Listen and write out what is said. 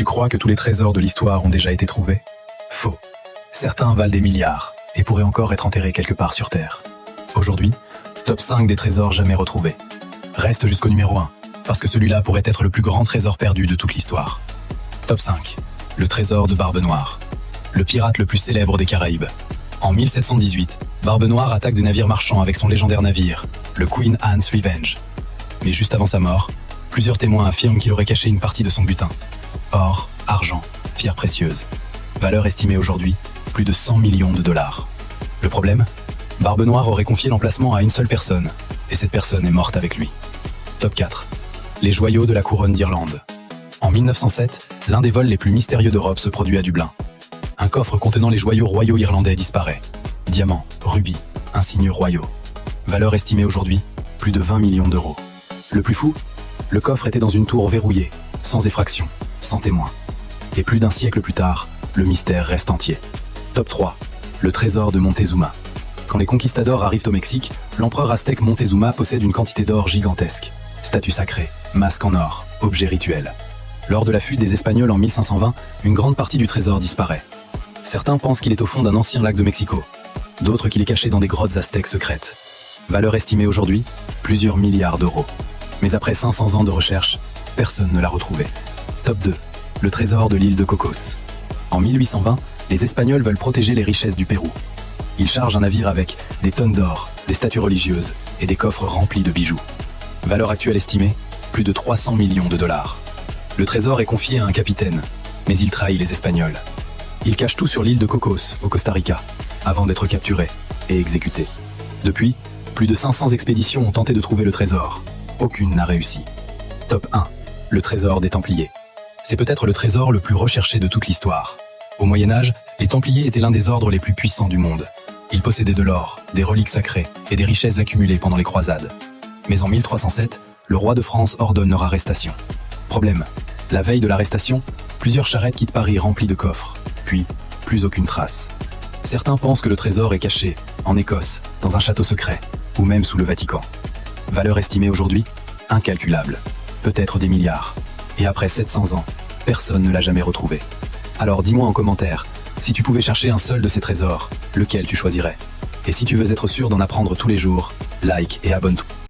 Tu crois que tous les trésors de l'histoire ont déjà été trouvés? Faux. Certains valent des milliards et pourraient encore être enterrés quelque part sur Terre. Aujourd'hui, top 5 des trésors jamais retrouvés. Reste jusqu'au numéro 1, parce que celui-là pourrait être le plus grand trésor perdu de toute l'histoire. Top 5. Le trésor de Barbe Noire. Le pirate le plus célèbre des Caraïbes. En 1718, Barbe Noire attaque des navires marchands avec son légendaire navire, le Queen Anne's Revenge. Mais juste avant sa mort, plusieurs témoins affirment qu'il aurait caché une partie de son butin. Or, argent, pierres précieuses. Valeur estimée aujourd'hui, plus de 100 millions de dollars. Le problème? Barbe Noire aurait confié l'emplacement à une seule personne, et cette personne est morte avec lui. Top 4. Les joyaux de la couronne d'Irlande. En 1907, l'un des vols les plus mystérieux d'Europe se produit à Dublin. Un coffre contenant les joyaux royaux irlandais disparaît. Diamants, rubis, insignes royaux. Valeur estimée aujourd'hui, plus de 20 millions d'euros. Le plus fou? Le coffre était dans une tour verrouillée, sans effraction, sans témoin. Et plus d'un siècle plus tard, le mystère reste entier. Top 3. Le trésor de Montezuma. Quand les conquistadors arrivent au Mexique, l'empereur aztèque Montezuma possède une quantité d'or gigantesque. Statue sacrée, masque en or, objets rituels. Lors de la fuite des Espagnols en 1520, une grande partie du trésor disparaît. Certains pensent qu'il est au fond d'un ancien lac de Mexico. D'autres qu'il est caché dans des grottes aztèques secrètes. Valeur estimée aujourd'hui, plusieurs milliards d'euros. Mais après 500 ans de recherche, personne ne l'a retrouvé. Top 2. Le trésor de l'île de Cocos. En 1820, les Espagnols veulent protéger les richesses du Pérou. Ils chargent un navire avec des tonnes d'or, des statues religieuses et des coffres remplis de bijoux. Valeur actuelle estimée, plus de 300 millions de dollars. Le trésor est confié à un capitaine, mais il trahit les Espagnols. Il cache tout sur l'île de Cocos, au Costa Rica, avant d'être capturé et exécuté. Depuis, plus de 500 expéditions ont tenté de trouver le trésor. Aucune n'a réussi. Top 1. Le trésor des Templiers. C'est peut-être le trésor le plus recherché de toute l'histoire. Au Moyen-Âge, les Templiers étaient l'un des ordres les plus puissants du monde. Ils possédaient de l'or, des reliques sacrées et des richesses accumulées pendant les croisades. Mais en 1307, le roi de France ordonne leur arrestation. Problème, la veille de l'arrestation, plusieurs charrettes quittent Paris remplies de coffres. Puis, plus aucune trace. Certains pensent que le trésor est caché, en Écosse, dans un château secret, ou même sous le Vatican. Valeur estimée aujourd'hui, incalculable. Peut-être des milliards. Et après 700 ans, personne ne l'a jamais retrouvé. Alors dis-moi en commentaire, si tu pouvais chercher un seul de ces trésors, lequel tu choisirais? Et si tu veux être sûr d'en apprendre tous les jours, like et abonne-toi.